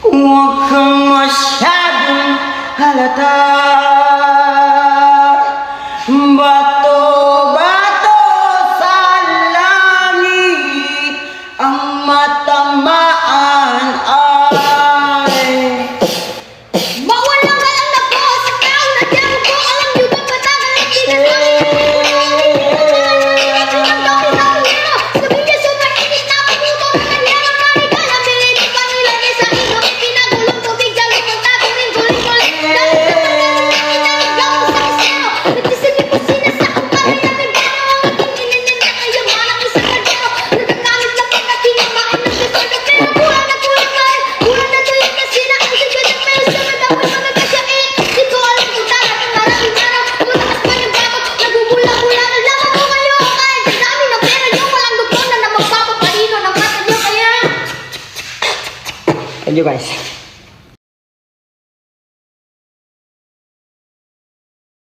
Huwag kang masyadong halata. Bato-bato sa langit ang matamaan ay Mawalang galang na po sa tao na diyan ko. Alam niyo ba patagal na hindi na Thank you guys.